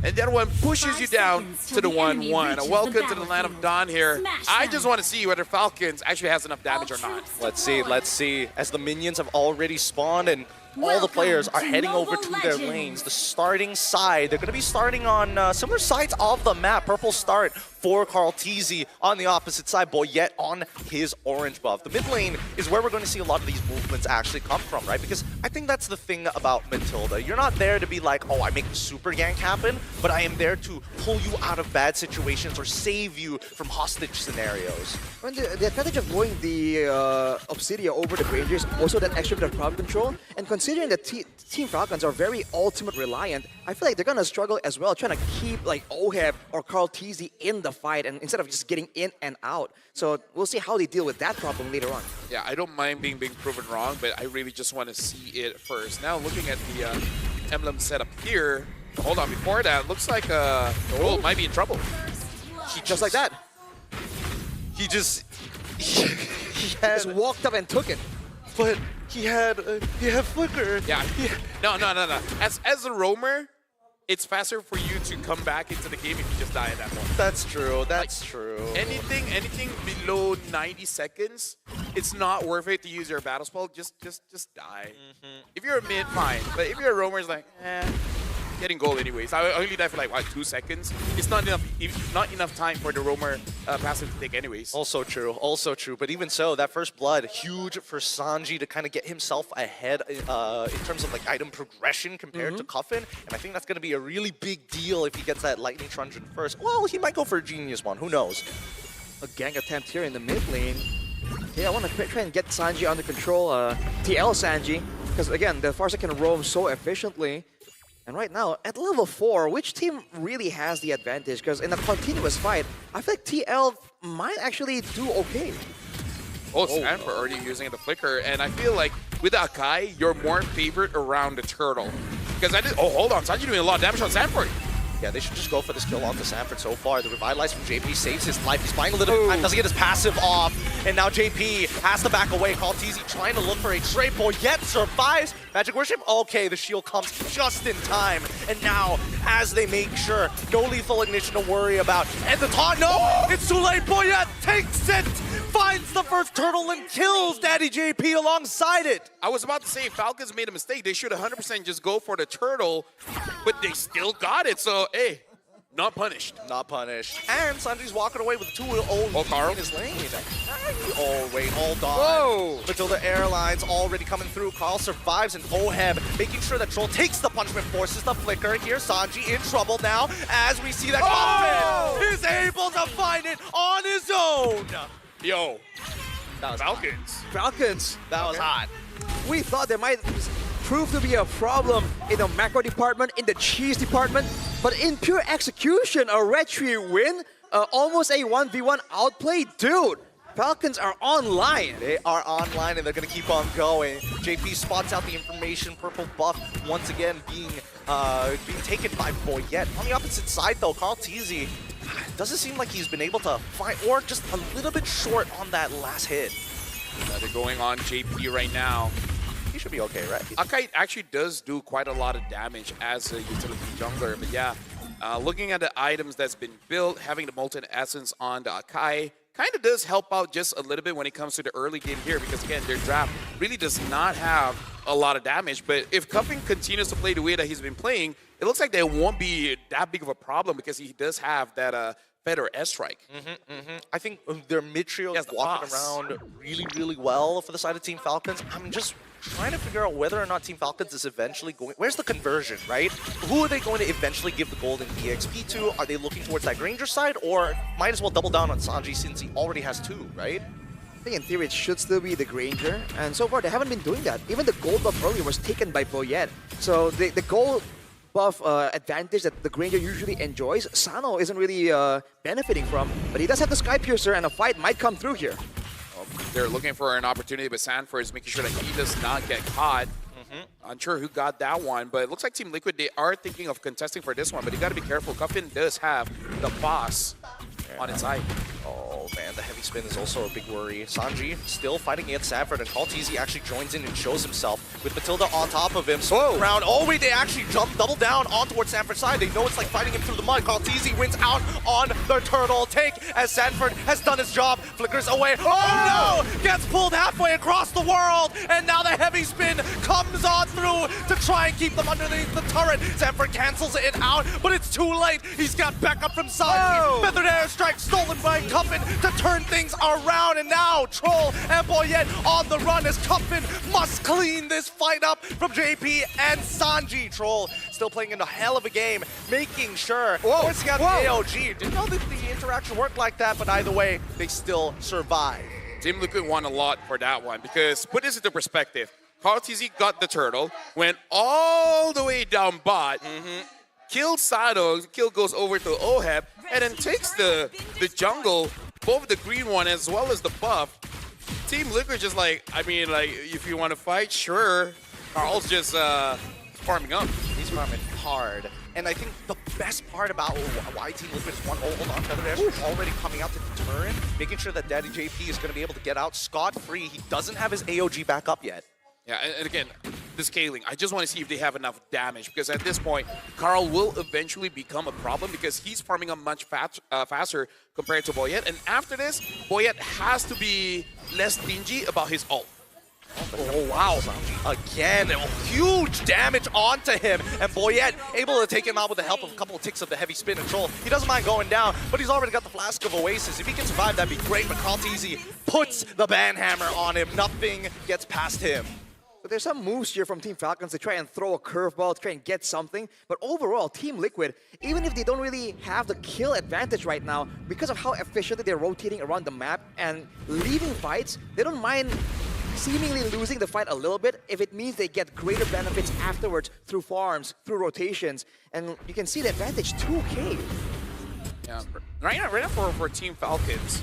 and that one pushes you down to the 1-1. Welcome to the land of Dawn here. I just want to see whether Falcons actually has enough damage or not. Let's see. As the minions have already spawned and all the players are heading over to their lanes. The starting side, they're going to be starting on similar sides of the map. Purple start for Carl TZ on the opposite side, Boyette on his orange buff. The mid lane is where we're going to see a lot of these movements actually come from, right? Because I think that's the thing about Matilda. You're not there to be like, oh, I make the super gank happen, but I am there to pull you out of bad situations or save you from hostage scenarios. And the advantage of going the Obsidia over the Granger is also that extra bit of crowd control. And considering that Team Falcons are very ultimate reliant, I feel like they're gonna struggle as well, trying to keep like Oheb or Carl TZ in the fight, and instead of just getting in and out. So we'll see how they deal with that problem later on. Yeah, I don't mind being proven wrong, but I really just want to see it first. Now looking at the emblem setup here. Hold on, before that, looks like Gold might be in trouble. Just like that. He just walked up and took it. But he had flicker. Yeah. No. As a roamer, it's faster for you to come back into the game if you just die at that point. That's true. That's true. Anything below 90 seconds, it's not worth it to use your battle spell. Just die. If you're a mid, fine. But if you're a roamer, it's like, getting gold anyways. I only die for like, what, 2 seconds? It's not enough time for the roamer passive to take anyways. Also true. But even so, that first blood, huge for Sanji to kind of get himself ahead in terms of like item progression compared to Coffin. And I think that's going to be a really big deal if he gets that Lightning Truncheon first. Well, he might go for a Genius one. Who knows? A gank attempt here in the mid lane. Yeah, I want to try and get Sanji under control. TL Sanji. Because again, the Farsa can roam so efficiently. And right now, at level 4, which team really has the advantage? Because in a continuous fight, I feel like TL might actually do okay. Oh, Sanford already using the flicker, and I feel like with Akai, you're more favored around the turtle. Because hold on, Sanji doing a lot of damage on Sanford. Yeah, they should just go for this kill off to Sanford so far. The Revitalize from JP saves his life. He's buying a little bit of time, doesn't get his passive off. And now JP has to back away. Call TZ trying to look for a trade, yet survives. Magic Worship, okay, the shield comes just in time. And now, as they make sure, no lethal ignition to worry about. And the taunt, no, it's too late. Boyette takes it, finds the first turtle and kills Daddy JP alongside it. I was about to say, Falcons made a mistake. They should 100% just go for the turtle, but they still got it. So, hey, not punished. Not punished. And Sanji's walking away with 2-0 Carl in his lane. Oh, wait, hold on. Whoa! Matilda Airlines already coming through. Carl survives, and Oheb making sure that Troll takes the punishment, forces the flicker. Here, Sanji in trouble now as we see that Coffin is able to find it on his own. Yo, that was Falcons. That was hot. We thought there might prove to be a problem in the macro department, in the cheese department, but in pure execution, a Red Tree win, almost a 1v1 outplay. Dude, Falcons are online. They are online, and they're going to keep on going. JP spots out the information. Purple buff once again being taken by Boyette. On the opposite side, though, Carl TZ doesn't seem like he's been able to find, or just a little bit short on that last hit. They're going on JP right now. He should be okay, right? Akai actually does do quite a lot of damage as a utility jungler, but yeah, looking at the items that's been built, having the Molten Essence on the Akai kind of does help out just a little bit when it comes to the early game here, because again, their draft really does not have a lot of damage, but if Cuffing continues to play the way that he's been playing, it looks like there won't be that big of a problem because he does have that Feather S-Strike. I think their mid-trio is walking around really well for the side of Team Falcons. I'm just trying to figure out whether or not Team Falcons is eventually going... Where's the conversion, right? Who are they going to eventually give the golden EXP to? Are they looking towards that Granger side, or might as well double down on Sanji since he already has 2, right? I think in theory it should still be the Granger, and so far they haven't been doing that. Even the gold buff earlier was taken by Boyette. So the gold buff advantage that the Granger usually enjoys, Sano isn't really benefiting from, but he does have the Sky Piercer, and a fight might come through here. They're looking for an opportunity, but Sanford is making sure that he does not get caught. Unsure who got that one, but it looks like Team Liquid, they are thinking of contesting for this one, but you got to be careful. Cuffin does have the boss on its side. Oh man, the heavy spin is also a big worry. Sanji still fighting against Sanford, and Kaltizi actually joins in and shows himself with Matilda on top of him. So around, oh wait, they actually jump double down on towards Sanford's side. They know it's like fighting him through the mud. Kaltizi wins out on the turtle take as Sanford has done his job, flickers away. Oh no! Gets pulled halfway across the world, and now the heavy spin comes on through to try and keep them underneath the turret. Sanford cancels it out, but it's too late. He's got backup from Sanji. Feathered airstrike stolen by Cuffin to turn things around, and now Troll and Boyette on the run as Cuffin must clean this fight up from JP and Sanji. Troll still playing in a hell of a game, making sure forcing out the AOG. Didn't know that the interaction worked like that, but either way, they still survive. Team Liquid won a lot for that one because, put this into perspective, Kaltizi got the turtle, went all the way down bot, killed Sado, kill goes over to Oheb, and then takes the jungle, both the green one as well as the buff. Team Liquid just like, I mean, like, if you want to fight, sure. Carl's just farming up. He's farming hard. And I think the best part about why Team Liquid is hold on, Feather Ash already coming out to deterrent, making sure that Daddy JP is going to be able to get out scot-free. He doesn't have his AOG back up yet. Yeah, and again, the scaling, I just want to see if they have enough damage, because at this point, Carl will eventually become a problem because he's farming up much faster compared to Boyette. And after this, Boyette has to be less stingy about his ult. Oh wow, again, huge damage onto him, and Boyette able to take him out with the help of a couple of ticks of the heavy spin and Troll. He doesn't mind going down, but he's already got the Flask of Oasis. If he can survive, that'd be great, but Kaltizi puts the banhammer on him. Nothing gets past him. But there's some moves here from Team Falcons to try and throw a curveball, to try and get something. But overall, Team Liquid, even if they don't really have the kill advantage right now, because of how efficiently they're rotating around the map and leaving fights, they don't mind seemingly losing the fight a little bit if it means they get greater benefits afterwards through farms, through rotations. And you can see the advantage 2K. Yeah, right now for Team Falcons,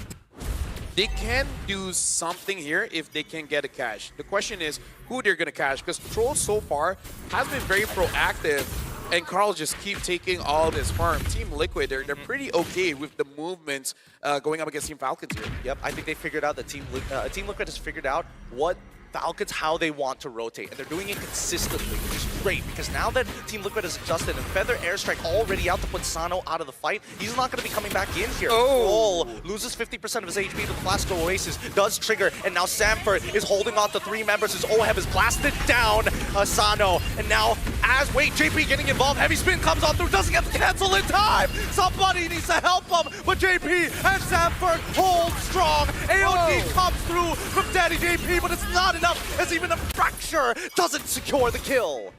they can do something here if they can get a cash. The question is who they're going to cash, because Troll so far has been very proactive, and Carl just keep taking all this farm. Team Liquid, they're pretty okay with the movements going up against Team Falcons here. Yep, I think they figured out that Team Liquid has figured out what Falcons, how they want to rotate, and they're doing it consistently, which is great, because now that Team Liquid has adjusted and Feather Airstrike already out to put Sano out of the fight, he's not going to be coming back in here. Troll loses 50% of his HP to the Flask of Oasis, does trigger, and now Sanford is holding on to 3 members as Oheb is blasted down Sano, and now wait, JP getting involved, heavy spin comes on through, doesn't get the cancel in time! Somebody needs to help him, but JP and Sanford hold strong. AOD comes through from Daddy JP, but it's not enough as even a fracture doesn't secure the kill.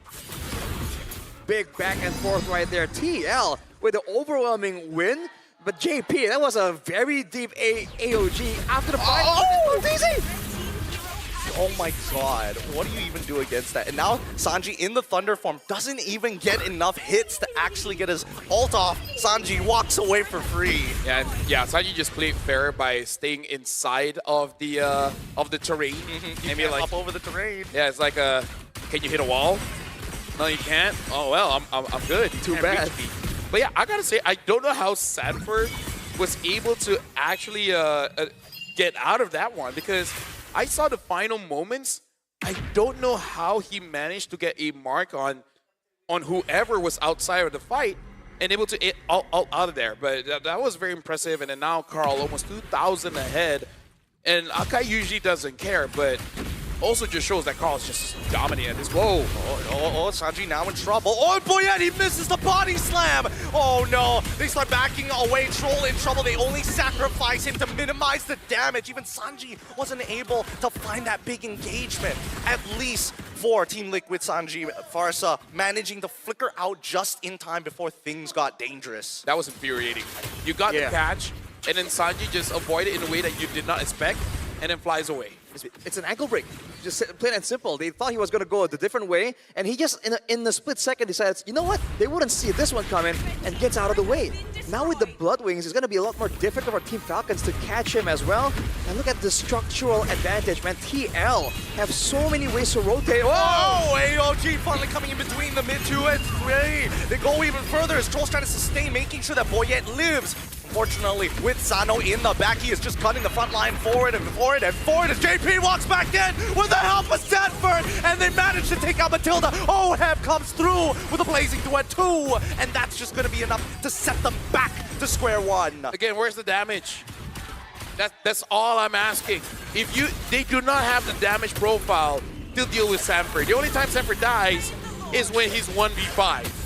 Big back and forth right there. TL with the overwhelming win, but JP, that was a very deep AOG after the fight. Oh, it's easy! Oh my god, what do you even do against that? And now Sanji in the Thunder form doesn't even get enough hits to actually get his ult off. Sanji walks away for free. Yeah, Sanji just played fair by staying inside of the terrain. And be like up over the terrain. Yeah, it's like can you hit a wall? No, you can't. Oh well, I'm good. Too bad. But yeah, I gotta say, I don't know how Sanford was able to actually get out of that one, because I saw the final moments. I don't know how he managed to get a mark on whoever was outside of the fight and able to get out of there. But that was very impressive. And then now Carl almost 2,000 ahead. And Akai usually doesn't care, but also just shows that Carl's just dominating at this. Whoa. Oh, Sanji now in trouble. Oh, Boyette, he misses the body slam. Oh, no. They start backing away. Troll in trouble. They only sacrifice him to minimize the damage. Even Sanji wasn't able to find that big engagement. At least for Team Liquid, Sanji, Farsa managing to flicker out just in time before things got dangerous. That was infuriating. You got the catch, and then Sanji just avoided it in a way that you did not expect, and then flies away. It's an ankle break, just plain and simple. They thought he was going to go a different way, and he just, in the split second, decides, you know what? They wouldn't see this one coming, and gets out of the way. Now with the Blood Wings, it's going to be a lot more difficult for Team Falcons to catch him as well. And look at the structural advantage, man. TL have so many ways to rotate. Oh, AOG finally coming in between the mid 2 and 3. They go even further as Troll's trying to sustain, making sure that Boyette lives. Unfortunately, with Sano in the back, he is just cutting the front line forward and forward and forward as JP walks back in with the help of Stanford, and they manage to take out Matilda. Oheb comes through with a blazing duet too, and that's just going to be enough to set them back to square one. Again, where's the damage? That's all I'm asking. If they do not have the damage profile to deal with Sanford. The only time Sanford dies is when he's 1v5.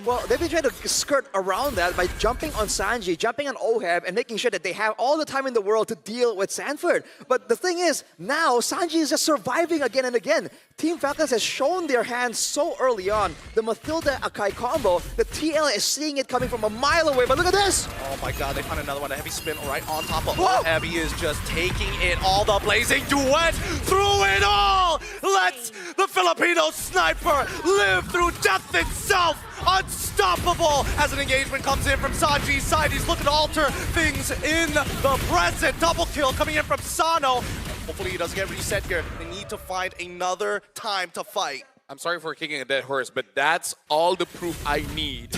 Well, they've been trying to skirt around that by jumping on Sanji, jumping on Oheb, and making sure that they have all the time in the world to deal with Sanford. But the thing is, now Sanji is just surviving again and again. Team Falcons has shown their hands so early on. The Matilda-Akai combo, the TL is seeing it coming from a mile away, but look at this! Oh my god, they found another one, a heavy spin right on top of Oheb. He is just taking it all, the blazing duet through it all! Let's the Filipino sniper live through death itself! Unstoppable as an engagement comes in from Sanji's side. He's looking to alter things in the present. Double kill coming in from Sano. Hopefully he doesn't get reset here. They need to find another time to fight. I'm sorry for kicking a dead horse, but that's all the proof I need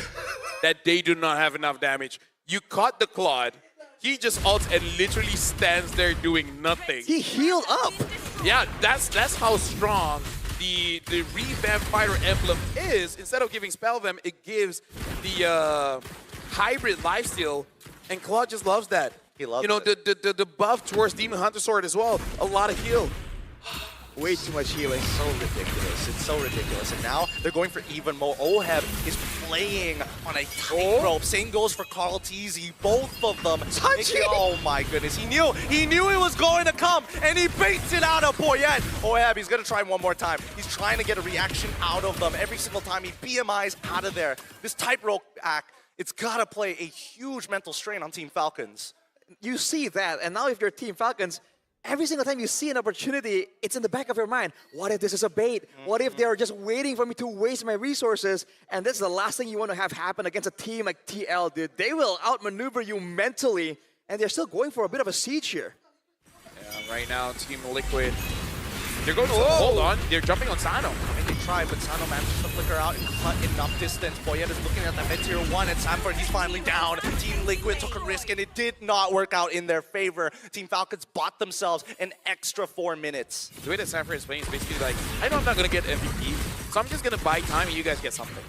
that they do not have enough damage. You caught the Claude. He just ults and literally stands there doing nothing. He healed up! Yeah, that's how strong the revamped fighter emblem is. Instead of giving spell them, it gives the hybrid lifesteal, and Claude just loves that. He loves the buff towards Demon Hunter Sword as well. A lot of heal. Way too much healing. So ridiculous. It's so ridiculous. And now they're going for even more. Oheb is playing on a tightrope. Same goes for Carl Teasy. Both of them. Oh my goodness. He knew it was going to come, and he baits it out of Boyette. Oheb, he's going to try one more time. He's trying to get a reaction out of them. Every single time he BMIs out of there. This tightrope act, it's got to play a huge mental strain on Team Falcons. You see that, and now if you're Team Falcons, every single time you see an opportunity, it's in the back of your mind. What if this is a bait? What if they're just waiting for me to waste my resources? And that's the last thing you want to have happen against a team like TL, dude. They will outmaneuver you mentally, and they're still going for a bit of a siege here. Yeah, right now, Team Liquid, they're going to hold on. They're jumping on Sano. And they try, but Sano manages to flicker out and cut enough distance. Boyette is looking at that mid-tier 1, and Sanford, he's finally down. Team Liquid took a risk, and it did not work out in their favor. Team Falcons bought themselves an extra 4 minutes. The way that Sanford is playing is basically like, I know I'm not going to get MVP, so I'm just going to buy time and you guys get something.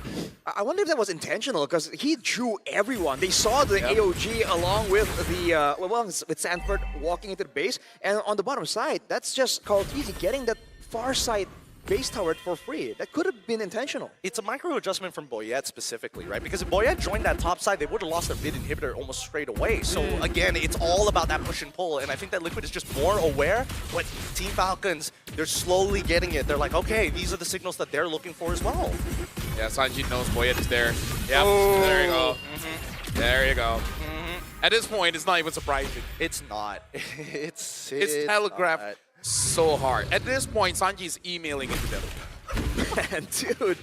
I wonder if that was intentional, because he drew everyone. They saw the AOG along with the with Sanford walking into the base, and on the bottom side, that's just Carl Teasy getting that far side base tower for free. That could have been intentional. It's a micro adjustment from Boyette specifically, right? Because if Boyette joined that top side, they would have lost their mid inhibitor almost straight away. So again, it's all about that push and pull, and I think that Liquid is just more aware. But Team Falcons, they're slowly getting it. They're like, okay, these are the signals that they're looking for as well. Yeah, Sanji knows Boyette is there. Yep, there you go. There you go. At this point, it's not even surprising. It's not. It's telegraphed not. So hard. At this point, Sanji is emailing into them. Man, dude.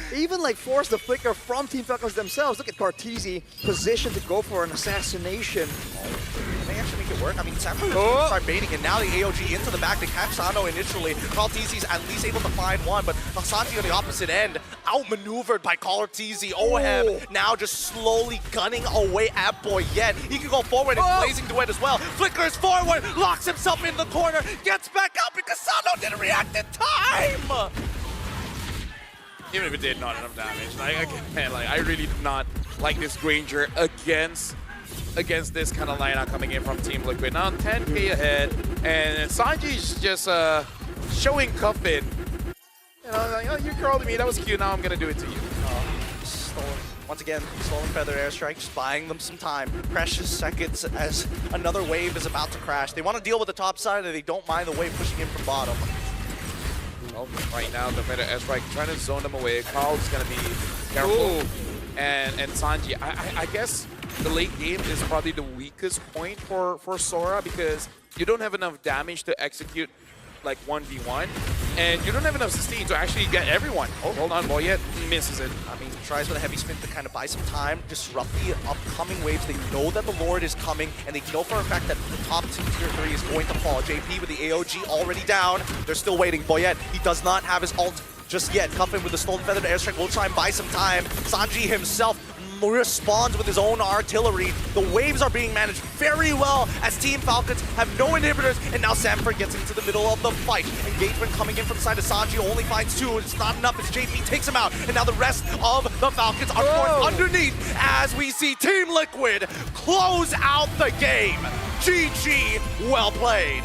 They even like force the flicker from Team Falcons themselves. Look at Cartesi positioned to go for an assassination. Can they actually make it work? I mean, Sanford start baiting, and now the AOG into the back. They catch Sano initially. Cartesi's at least able to find one, but Sanji on the opposite end, outmaneuvered by Cartesi. Oheb now just slowly gunning away at Boyette. He can go forward and blazing duet as well. Flickers forward, locks himself in the corner, gets back out because Sano didn't react in time. Even if it did not enough damage. I really did not like this Granger against this kind of lineup coming in from Team Liquid. Now 10k ahead, and Sanji's just showing Cuffin. You know, like, oh, you curled me, that was cute, now I'm gonna do it to you. Stolen. Once again, Stolen Feather Airstrike, just buying them some time. Precious seconds as another wave is about to crash. They want to deal with the top side, and they don't mind the wave pushing in from bottom. Well, right now, the Feather Airstrike trying to zone them away. Carl's gonna be careful. And Sanji, I guess the late game is probably the weakest point for Sora, because you don't have enough damage to execute like 1v1, and you don't have enough sustain to actually get everyone. Oh, hold on, Boyette misses it. I mean, he tries with a heavy spin to kind of buy some time, disrupt the upcoming waves. They know that the Lord is coming, and they know for a fact that the top tier 3 is going to fall. JP with the AOG already down. They're still waiting. Boyette, he does not have his ult just yet. Cuffin with the Stolen Feathered Airstrike will try and buy some time. Sanji himself responds with his own artillery. The waves are being managed very well as Team Falcons have no inhibitors, and now Sanford gets into the middle of the fight. Engagement coming in from the side of Sanji, only finds 2. It's not enough as JP takes him out, and now the rest of the Falcons are forced underneath as we see Team Liquid close out the game. GG, well played.